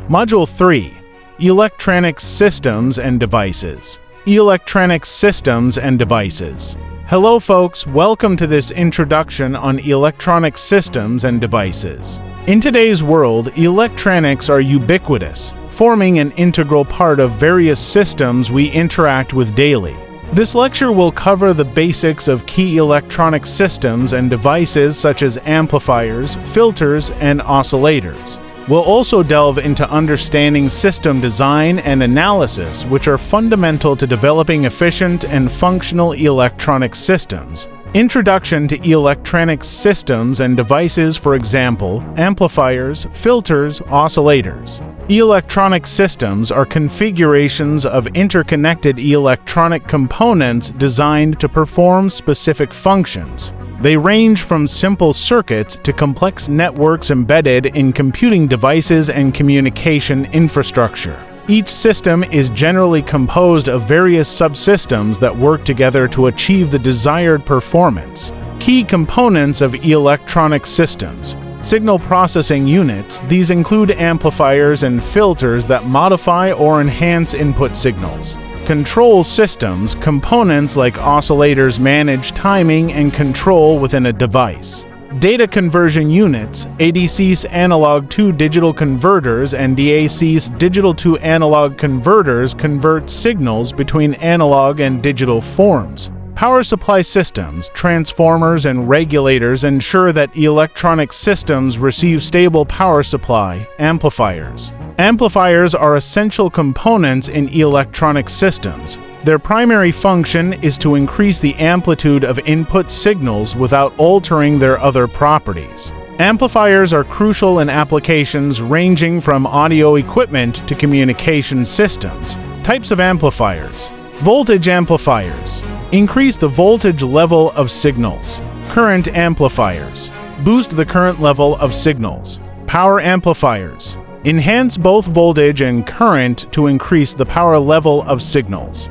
Module 3. Electronic Systems and Devices. Electronic Systems and Devices. Hello folks, welcome to this introduction on electronic systems and devices. In today's world, electronics are ubiquitous, forming an integral part of various systems we interact with daily. This lecture will cover the basics of key electronic systems and devices such as amplifiers, filters, and oscillators. We'll also delve into understanding system design and analysis, which are fundamental to developing efficient and functional electronic systems. Introduction to electronic systems and devices, for example, amplifiers, filters, oscillators. Electronic systems are configurations of interconnected electronic components designed to perform specific functions. They range from simple circuits to complex networks embedded in computing devices and communication infrastructure. Each system is generally composed of various subsystems that work together to achieve the desired performance. Key components of electronic systems. Signal processing units. These include amplifiers and filters that modify or enhance input signals. Control systems. Components like oscillators manage timing and control within a device. Data conversion units. ADCs analog to digital converters and DACs digital to analog converters convert signals between analog and digital forms. Power supply systems, transformers, and regulators ensure that electronic systems receive stable power supply. Amplifiers. Amplifiers are essential components in electronic systems. Their primary function is to increase the amplitude of input signals without altering their other properties. Amplifiers are crucial in applications ranging from audio equipment to communication systems. Types of amplifiers. Voltage amplifiers. Increase the voltage level of signals. Current amplifiers. Boost the current level of signals. Power amplifiers. Enhance both voltage and current to increase the power level of signals.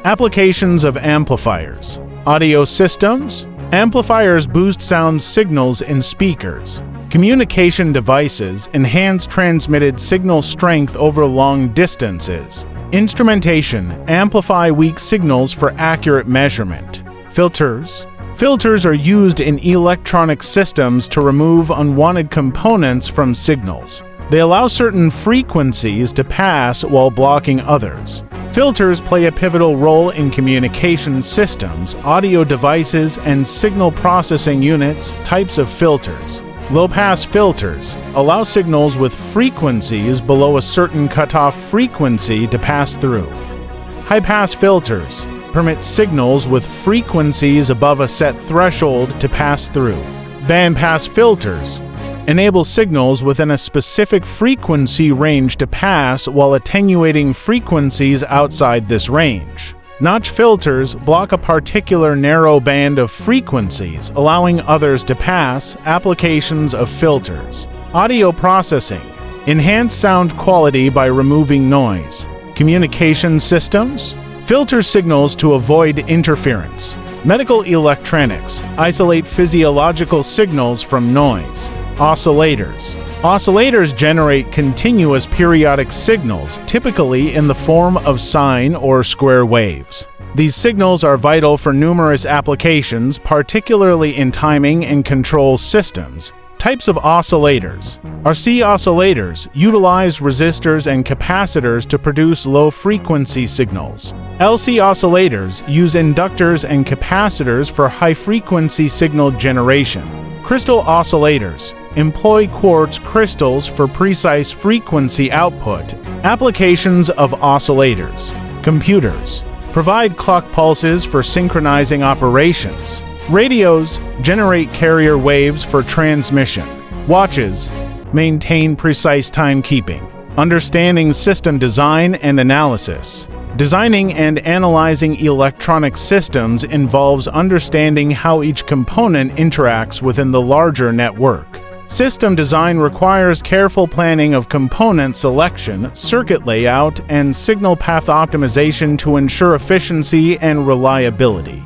Applications of amplifiers. Audio systems. Amplifiers boost sound signals in speakers. Communication devices enhance transmitted signal strength over long distances. Instrumentation. Amplify weak signals for accurate measurement. Filters. Filters are used in electronic systems to remove unwanted components from signals. They allow certain frequencies to pass while blocking others. Filters play a pivotal role in communication systems, audio devices, and signal processing units. Types of filters. Low-pass filters allow signals with frequencies below a certain cutoff frequency to pass through. High-pass filters permit signals with frequencies above a set threshold to pass through. Bandpass filters enable signals within a specific frequency range to pass while attenuating frequencies outside this range. Notch filters block a particular narrow band of frequencies, allowing others to pass. Applications of filters. Audio processing. Enhance sound quality by removing noise. Communication systems. Filter signals to avoid interference. Medical electronics. Isolate physiological signals from noise. Oscillators. Oscillators generate continuous periodic signals, typically in the form of sine or square waves. These signals are vital for numerous applications, particularly in timing and control systems. Types of oscillators. RC oscillators utilize resistors and capacitors to produce low-frequency signals. LC oscillators use inductors and capacitors for high-frequency signal generation. Crystal oscillators employ quartz crystals for precise frequency output. Applications of oscillators. Computers provide clock pulses for synchronizing operations. Radios generate carrier waves for transmission. Watches maintain precise timekeeping. Understanding system design and analysis. Designing and analyzing electronic systems involves understanding how each component interacts within the larger network. System design requires careful planning of component selection, circuit layout, and signal path optimization to ensure efficiency and reliability.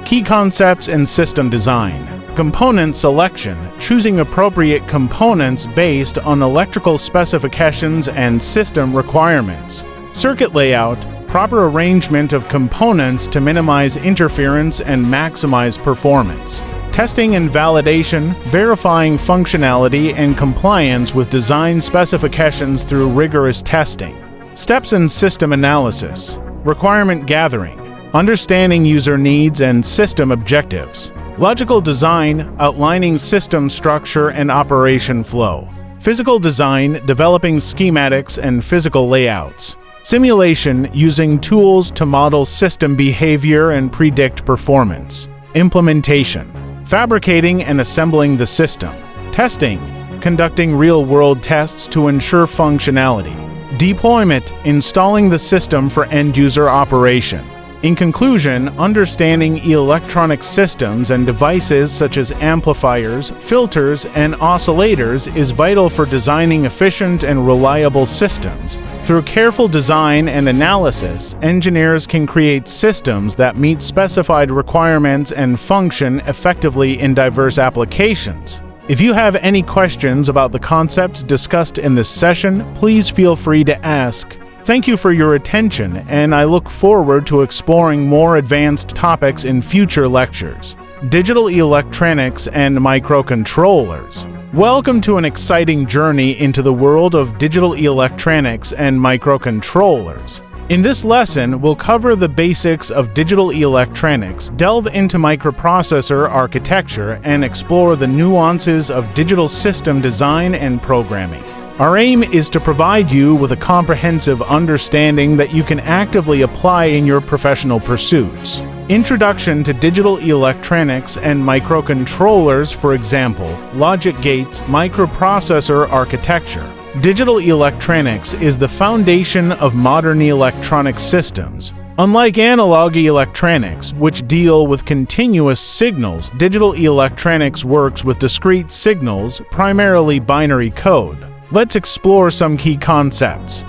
Key concepts in system design. Component selection, choosing appropriate components based on electrical specifications and system requirements. Circuit layout, proper arrangement of components to minimize interference and maximize performance. Testing and validation, verifying functionality and compliance with design specifications through rigorous testing. Steps in system analysis, requirement gathering, understanding user needs and system objectives. Logical design, outlining system structure and operation flow. Physical design, developing schematics and physical layouts. Simulation, using tools to model system behavior and predict performance. Implementation, fabricating and assembling the system. Testing, conducting real-world tests to ensure functionality. Deployment, installing the system for end-user operation. In conclusion, understanding electronic systems and devices such as amplifiers, filters, and oscillators is vital for designing efficient and reliable systems. Through careful design and analysis, engineers can create systems that meet specified requirements and function effectively in diverse applications. If you have any questions about the concepts discussed in this session, please feel free to ask. Thank you for your attention, and I look forward to exploring more advanced topics in future lectures. Digital electronics and microcontrollers. Welcome to an exciting journey into the world of digital electronics and microcontrollers. In this lesson, we'll cover the basics of digital electronics, delve into microprocessor architecture, and explore the nuances of digital system design and programming. Our aim is to provide you with a comprehensive understanding that you can actively apply in your professional pursuits. Introduction to digital electronics and microcontrollers, for example, logic gates, microprocessor architecture. Digital electronics is the foundation of modern electronic systems. Unlike analog electronics, which deal with continuous signals, digital electronics works with discrete signals, primarily binary code. Let's explore some key concepts.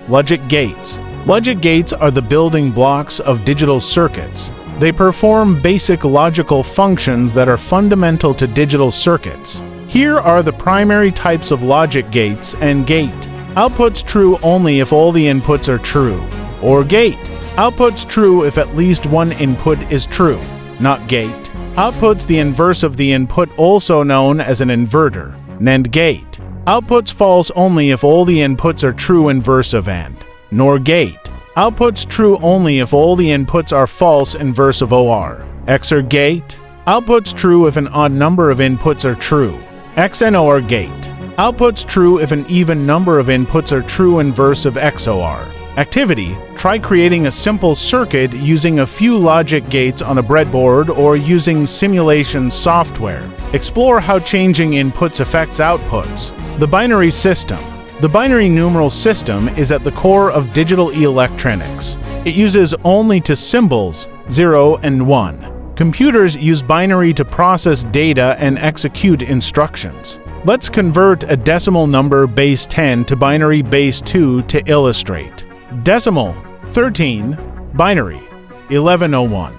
Logic gates. Logic gates are the building blocks of digital circuits. They perform basic logical functions that are fundamental to digital circuits. Here are the primary types of logic gates and gate. Outputs true only if all the inputs are true. Or gate. Outputs true if at least one input is true. Not gate. Outputs the inverse of the input, also known as an inverter. NAND gate. Outputs false only if all the inputs are true inverse of AND. NOR gate. Outputs true only if all the inputs are false inverse of OR. XOR gate. Outputs true if an odd number of inputs are true. XNOR gate. Outputs true if an even number of inputs are true inverse of XOR. Activity. Try creating a simple circuit using a few logic gates on a breadboard or using simulation software. Explore how changing inputs affects outputs. The binary system. The binary numeral system is at the core of digital electronics. It uses only two symbols, 0 and 1. Computers use binary to process data and execute instructions. Let's convert a decimal number base 10 to binary base 2 to illustrate. Decimal 13, binary 1101.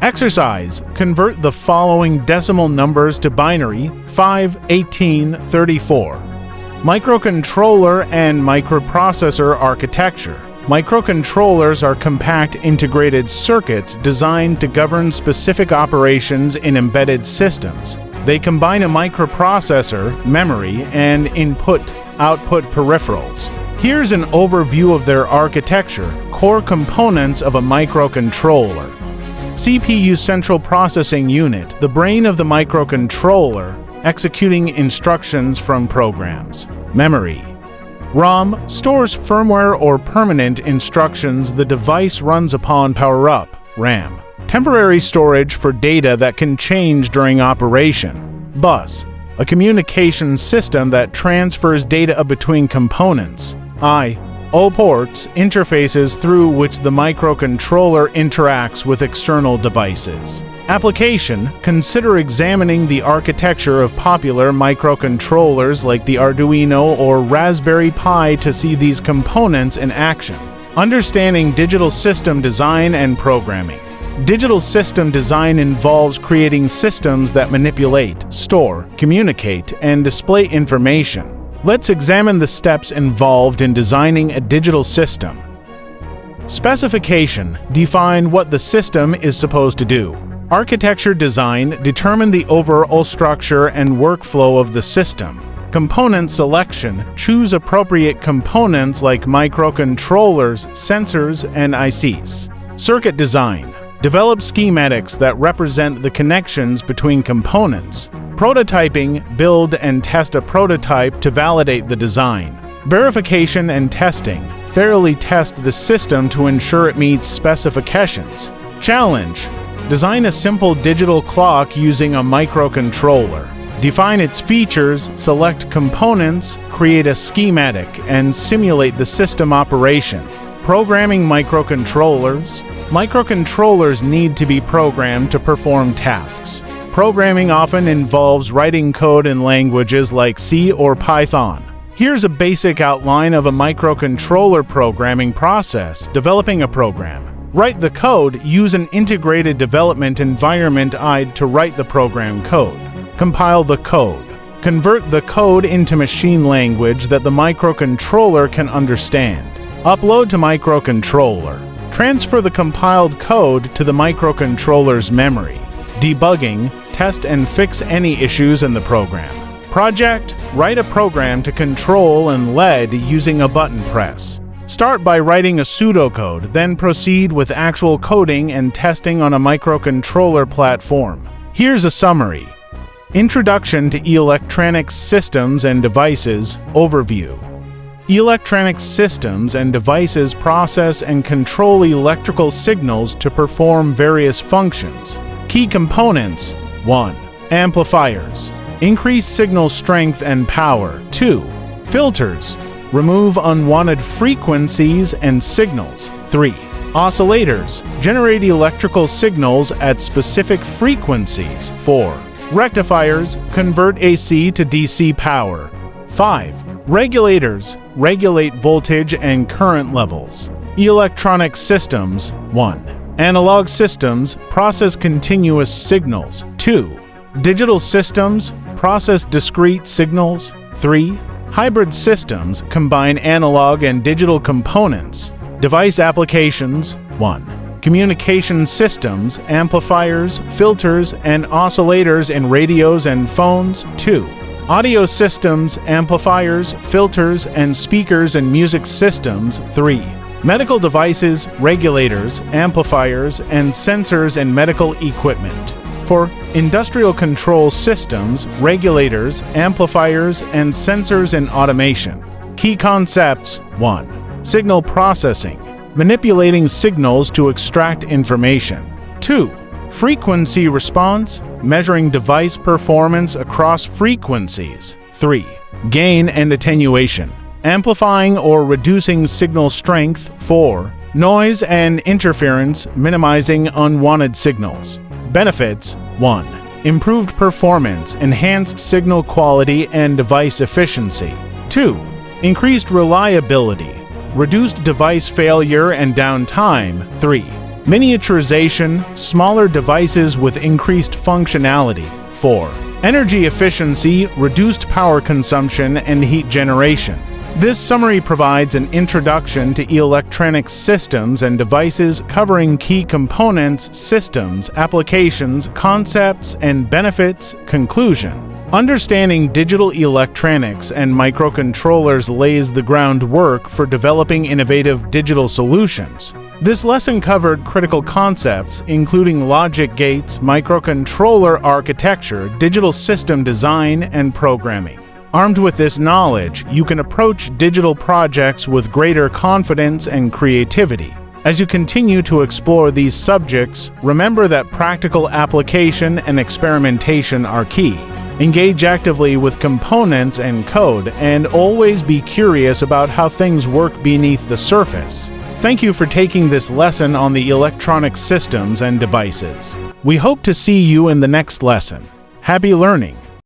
Exercise: convert the following decimal numbers to binary 5, 18, 34. Microcontroller and microprocessor architecture. Microcontrollers are compact integrated circuits designed to govern specific operations in embedded systems. They combine a microprocessor, memory, and input-output peripherals. Here's an overview of their architecture, core components of a microcontroller. CPU Central Processing Unit, the brain of the microcontroller, executing instructions from programs. Memory. ROM stores firmware or permanent instructions the device runs upon power-up. RAM. Temporary storage for data that can change during operation. Bus. A communication system that transfers data between components. I/O ports, interfaces through which the microcontroller interacts with external devices. Application: consider examining the architecture of popular microcontrollers like the Arduino or Raspberry Pi to see these components in action. Understanding digital system design and programming. Digital system design involves creating systems that manipulate, store, communicate, and display information. Let's examine the steps involved in designing a digital system. Specification: define what the system is supposed to do. Architecture design: determine the overall structure and workflow of the system. Component selection: choose appropriate components like microcontrollers, sensors, and ICs. Circuit design: develop schematics that represent the connections between components. Prototyping: build and test a prototype to validate the design. Verification and testing: thoroughly test the system to ensure it meets specifications. Challenge: design a simple digital clock using a microcontroller. Define its features, select components, create a schematic, and simulate the system operation. Programming microcontrollers: microcontrollers need to be programmed to perform tasks. Programming often involves writing code in languages like C or Python. Here's a basic outline of a microcontroller programming process: developing a program. Write the code. Use an integrated development environment IDE to write the program code. Compile the code. Convert the code into machine language that the microcontroller can understand. Upload to microcontroller. Transfer the compiled code to the microcontroller's memory. Debugging: test and fix any issues in the program. Project: write a program to control and LED using a button press. Start by writing a pseudocode, then proceed with actual coding and testing on a microcontroller platform. Here's a summary. Introduction to Electronic Systems and Devices Overview. Electronic systems and devices process and control electrical signals to perform various functions. Key components: 1. Amplifiers. Increase signal strength and power. 2. Filters. Remove unwanted frequencies and signals. 3. Oscillators. Generate electrical signals at specific frequencies. 4. Rectifiers. Convert AC to DC power. 5. Regulators. Regulate voltage and current levels. Electronic systems. 1. Analog systems process continuous signals. 2. Digital systems process discrete signals. 3. Hybrid systems combine analog and digital components. Device applications. 1. Communication systems, amplifiers, filters, and oscillators in radios and phones. 2. Audio systems, amplifiers, filters, and speakers in music systems. 3. Medical devices, regulators, amplifiers, and sensors in medical equipment. 4. Industrial control systems, regulators, amplifiers, and sensors in automation. Key concepts: 1. Signal processing, manipulating signals to extract information. 2. Frequency response, measuring device performance across frequencies. 3. Gain and attenuation, amplifying or reducing signal strength. 4. Noise and interference, minimizing unwanted signals. Benefits: 1. Improved performance, enhanced signal quality and device efficiency. 2. Increased reliability, reduced device failure and downtime. 3. Miniaturization, smaller devices with increased functionality. 4. Energy efficiency, reduced power consumption and heat generation. This summary provides an introduction to electronic systems and devices covering key components, systems, applications, concepts, and benefits. Conclusion: understanding digital electronics and microcontrollers lays the groundwork for developing innovative digital solutions. This lesson covered critical concepts, including logic gates, microcontroller architecture, digital system design, and programming. Armed with this knowledge, you can approach digital projects with greater confidence and creativity. As you continue to explore these subjects, remember that practical application and experimentation are key. Engage actively with components and code, and always be curious about how things work beneath the surface. Thank you for taking this lesson on the electronic systems and devices. We hope to see you in the next lesson. Happy learning!